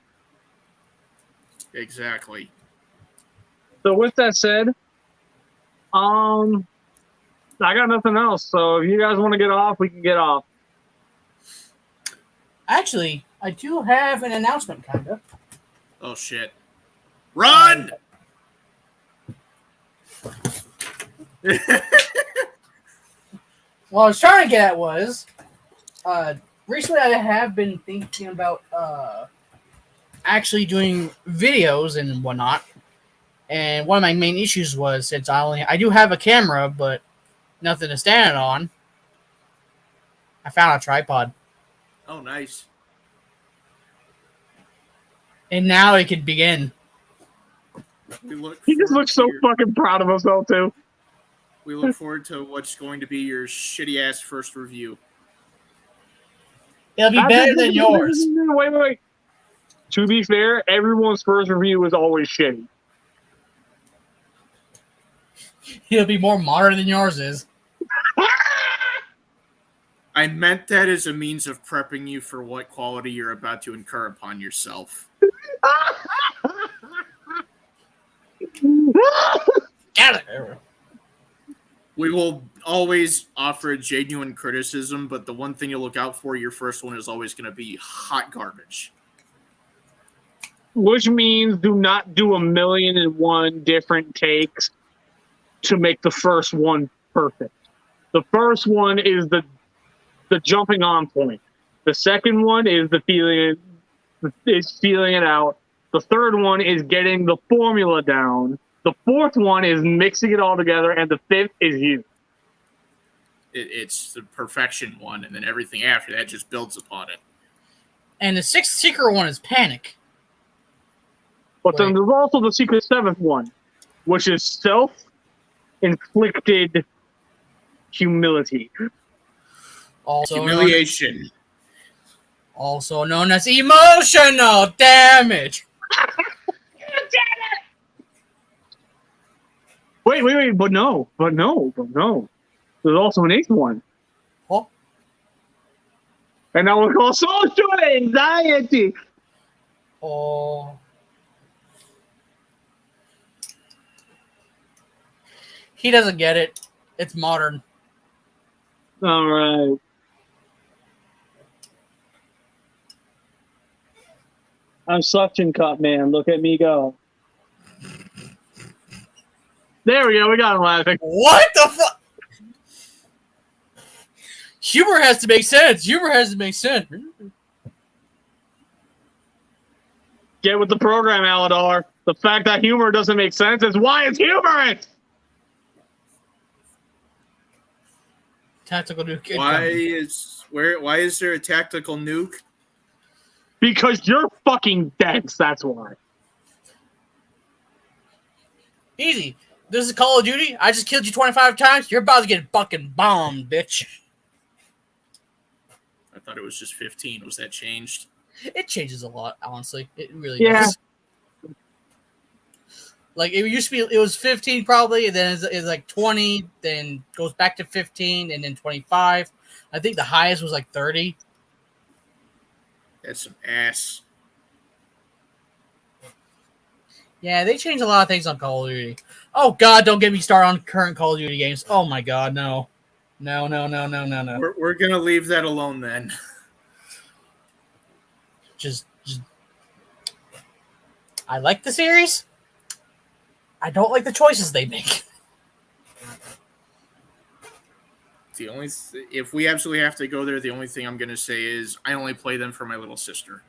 exactly. So with that said, I got nothing else. So if you guys want to get off, we can get off. Actually, I do have an announcement, kinda. Oh shit! Run! What I was trying to get at was, recently I have been thinking about actually doing videos and whatnot. And one of my main issues was, since I do have a camera, but nothing to stand it on, I found a tripod. Oh, nice. And now it can begin. He just looks so fucking proud of himself, too. We look forward to what's going to be your shitty-ass first review. It'll be better than yours. Wait. To be fair, everyone's first review is always shitty. It'll be more modern than yours is. I meant that as a means of prepping you for what quality you're about to incur upon yourself. Get it. We will always offer genuine criticism, but the one thing you look out for, your first one is always going to be hot garbage. Which means do not do 1,000,001 different takes to make the first one perfect. The first one is the jumping on point. The second one is feeling it out. The third one is getting the formula down. The fourth one is mixing it all together, and the fifth is you. It's the perfection one, and then everything after that just builds upon it. And the sixth secret one is panic. But then there's also the secret seventh one, which is self-inflicted humility. Also humiliation. Also known as emotional damage. Wait, but no. There's also an eighth one. Oh. And that one called social anxiety. Oh. He doesn't get it. It's modern. All right. I'm suction cup, man. Look at me go. There we go. We got him laughing. What the fuck? Humor has to make sense. Get with the program, Aladar. The fact that humor doesn't make sense is why it's humorous. Tactical nuke. Why is there a tactical nuke? Because you're fucking dense, that's why. Easy. This is Call of Duty. I just killed you 25 times. You're about to get fucking bombed, bitch. I thought it was just 15. Was that changed? It changes a lot, honestly. It really Yeah. does. Like it used to be, it was 15 probably, and then it's like 20, then goes back to 15, and then 25. I think the highest was like 30. That's some ass. Yeah, they changed a lot of things on Call of Duty. Oh God, don't get me started on current Call of Duty games. Oh my God, no. No. We're gonna leave that alone then. Just I like the series. I don't like the choices they make. The only if we absolutely have to go there, the only thing I'm gonna say is I only play them for my little sister.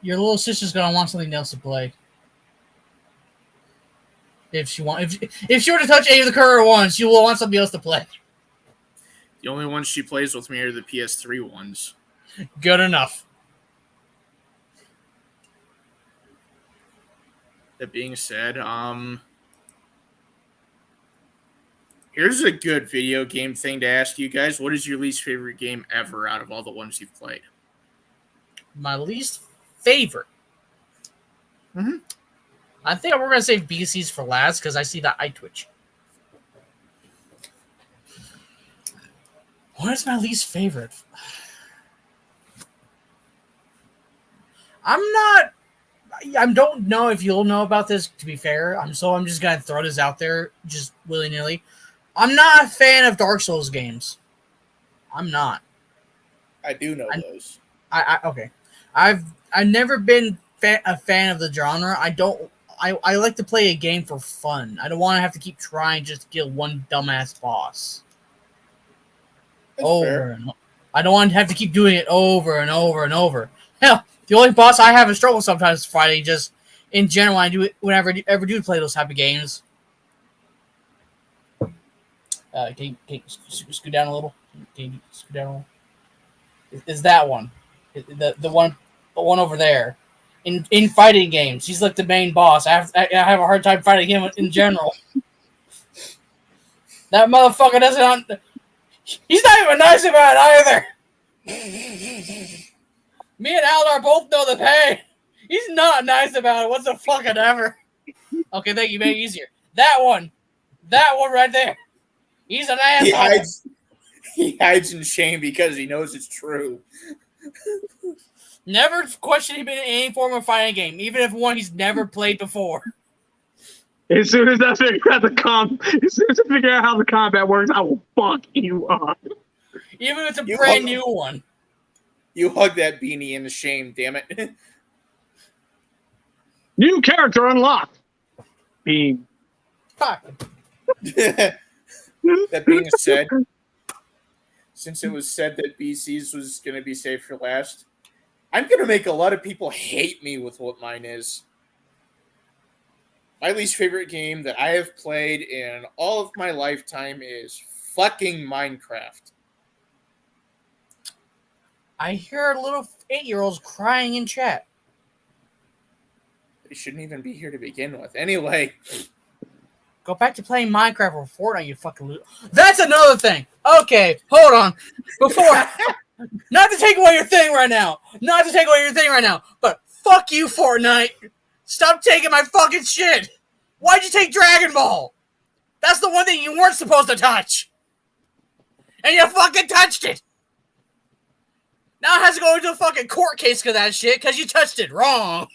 Your little sister's gonna want something else to play. If she were to touch any of the current ones, she will want something else to play. The only ones she plays with me are the PS3 ones. Good enough. That being said, here's a good video game thing to ask you guys. What is your least favorite game ever out of all the ones you've played? My least favorite. Mm-hmm. I think we're gonna save BCs for last because I see that eye twitch. What is my least favorite? I don't know if you'll know about this, to be fair. I'm just gonna throw this out there just willy-nilly. I'm not a fan of Dark Souls games. I'm not. I do know those. Okay. I've never been a fan of the genre. I like to play a game for fun. I don't want to have to keep trying just to kill one dumbass boss. I don't want to have to keep doing it over and over and over. Hell, the only boss I have in struggle sometimes fighting, just in general, I do it whenever I ever do play those type of games. Can you scoot down a little? Can you scoot down a little? Is that one? The one over there? In fighting games, he's like the main boss. I have a hard time fighting him in general. That motherfucker doesn't. He's not even nice about it either. Me and Aldar both know the pain. He's not nice about it. What's the fucking ever? Okay, thank you. Made it easier. That one right there. He's an asshole. He hides in shame because he knows it's true. Never question him in any form of fighting game, even if one he's never played before. As soon as I figure out how the combat works, I will fuck you up. Even if it's a brand new one. You hug that beanie in the shame, damn it. New character unlocked. Beam. Fuck. That being said, since it was said that BC's was going to be saved for last, I'm going to make a lot of people hate me with what mine is. My least favorite game that I have played in all of my lifetime is fucking Minecraft. I hear little 8-year-olds crying in chat. They shouldn't even be here to begin with. Anyway. Go back to playing Minecraft or Fortnite, you fucking loser. That's another thing. Okay, hold on. Before, not to take away your thing right now. But fuck you, Fortnite. Stop taking my fucking shit. Why'd you take Dragon Ball? That's the one thing you weren't supposed to touch. And you fucking touched it. Now it has to go into a fucking court case for that shit because you touched it wrong.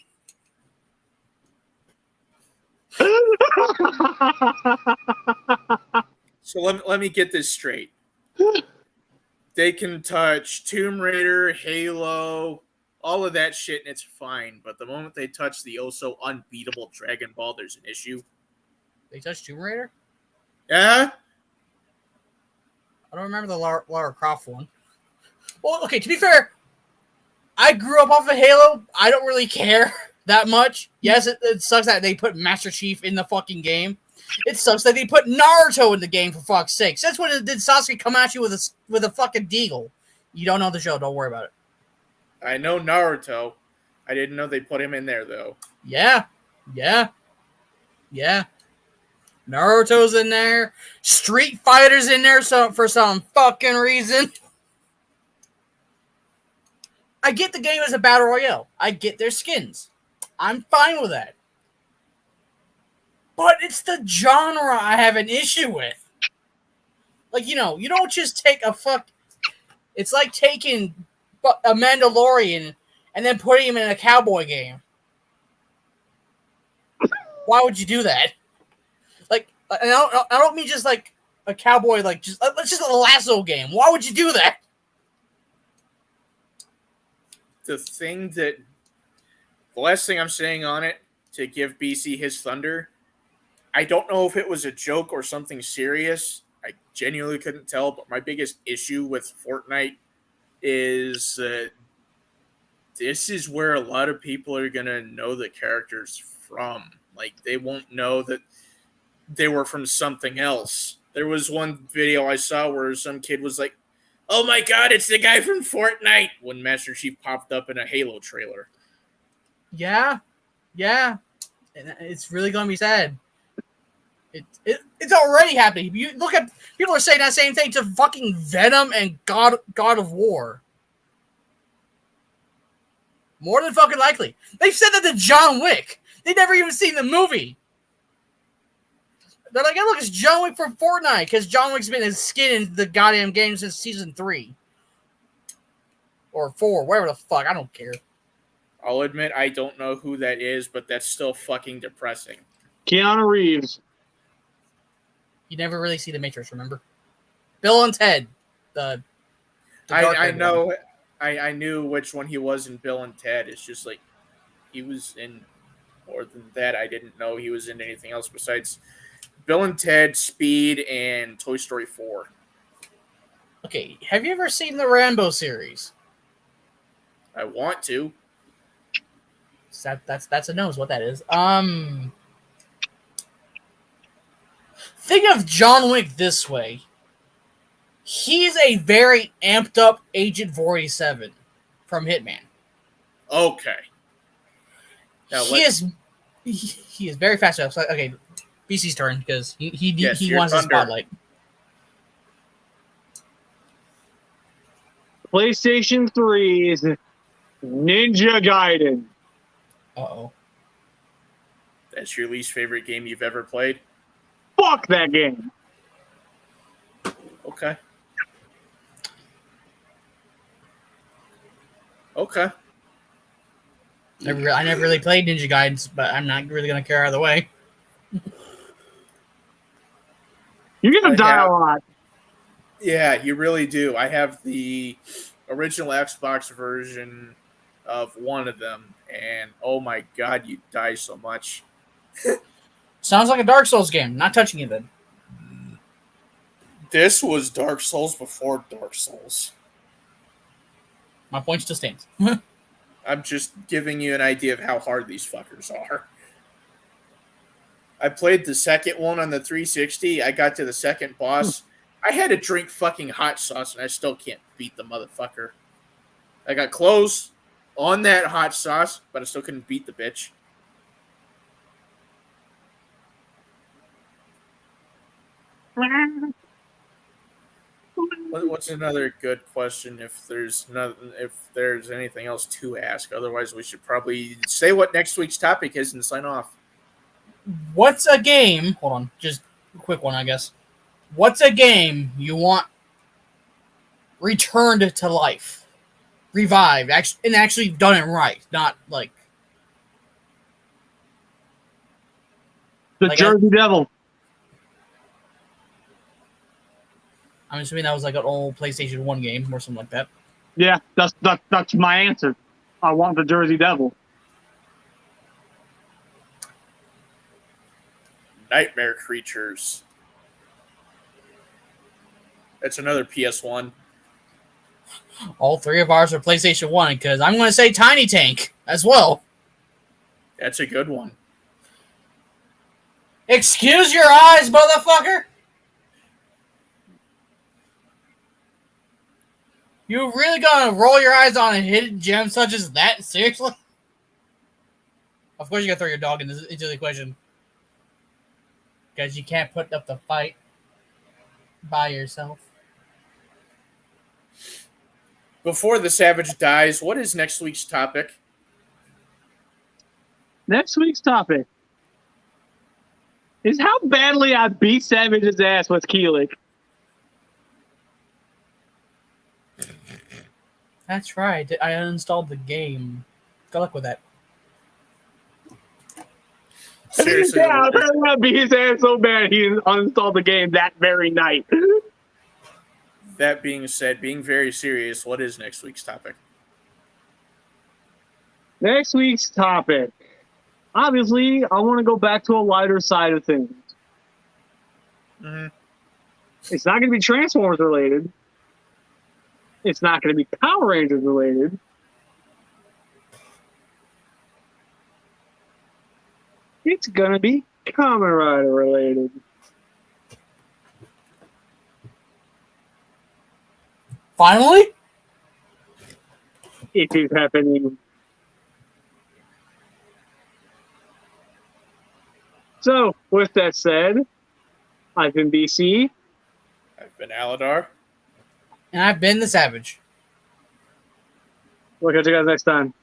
So let me get this straight. They can touch Tomb Raider, Halo, all of that shit, and it's fine. But the moment they touch the also unbeatable Dragon Ball, there's an issue. They touched Tomb Raider? Yeah? I don't remember the Lara Croft one. Well, okay, to be fair, I grew up off of Halo. I don't really care that much. Yes, it sucks that they put Master Chief in the fucking game. It sucks that they put Naruto in the game, for fuck's sake. Since when did Sasuke come at you with a fucking deagle? You don't know the show. Don't worry about it. I know Naruto. I didn't know they put him in there, though. Yeah. Naruto's in there. Street Fighter's in there for some fucking reason. I get the game as a battle royale. I get their skins. I'm fine with that. But it's the genre I have an issue with. Like, you don't just take a fuck. It's like taking a Mandalorian and then putting him in a cowboy game. Why would you do that? Like, I don't mean just like a cowboy, like let's just a lasso game. Why would you do that? The last thing I'm saying on it, to give BC his thunder, I don't know if it was a joke or something serious. I genuinely couldn't tell, but my biggest issue with Fortnite is this is where a lot of people are going to know the characters from. Like, they won't know that they were from something else. There was one video I saw where some kid was like, "Oh my god, it's the guy from Fortnite," when Master Chief popped up in a Halo trailer. Yeah. And it's really going to be sad. It's already happening. You look at people are saying that same thing to fucking Venom and God of War. More than fucking likely. They've said that to John Wick. They've never even seen the movie. They're like, "Hey, look, it's John Wick from Fortnite," because John Wick's been his skin in the goddamn game since season 3 or 4, whatever the fuck. I don't care. I'll admit I don't know who that is, but that's still fucking depressing. Keanu Reeves. You never really see the Matrix, remember? Bill and Ted. The I know. One. I knew which one he was in Bill and Ted. It's just like he was in more than that. I didn't know he was in anything else besides Bill and Ted, Speed, and Toy Story 4. Okay, have you ever seen the Rambo series? I want to. That's a no, is what that is. Think of John Wick this way. He's a very amped up Agent 47 from Hitman. Okay. Now He is very fast. Okay, BC's turn because he wants the spotlight. PlayStation 3's Ninja Gaiden. Uh-oh. That's your least favorite game you've ever played? Fuck that game. Okay. Okay. I never really played Ninja Gaiden, but I'm not really going to care either way. You're going to die a lot. Yeah, you really do. I have the original Xbox version of one of them, and oh my god, you die so much. Sounds like a Dark Souls game. Not touching it then. This was Dark Souls before Dark Souls. My point still stands. I'm just giving you an idea of how hard these fuckers are. I played the second one on the 360. I got to the second boss. I had to drink fucking hot sauce, and I still can't beat the motherfucker. I got close on that hot sauce, but I still couldn't beat the bitch. What's another good question if there's anything else to ask? Otherwise, we should probably say what next week's topic is and sign off. What's a game? Hold on, just a quick one, I guess. What's a game you want returned to life, revived, and actually done it right, not like the Jersey Devil. I'm assuming that was like an old PlayStation 1 game or something like that. Yeah, that's my answer. I want the Jersey Devil. Nightmare Creatures. That's another PS1. All three of ours are PlayStation 1 because I'm going to say Tiny Tank as well. That's a good one. Excuse your eyes, motherfucker! You really gonna roll your eyes on a hidden gem such as that? Seriously? Of course you gotta throw your dog into the equation. Because you can't put up the fight by yourself. Before the Savage dies, what is next week's topic? Next week's topic is how badly I beat Savage's ass with Keelik. That's right. I uninstalled the game. Good luck with that. Seriously, Yeah, apparently I beat his ass so bad he uninstalled the game that very night. that being said, being very serious, what is next week's topic? Next week's topic. Obviously, I want to go back to a lighter side of things. Mm-hmm. It's not going to be Transformers related. It's not going to be Power Rangers related. It's going to be Kamen Rider related. Finally? It is happening. So, with that said, I've been BC. I've been Aladar. And I've been the Savage. We'll catch you guys next time.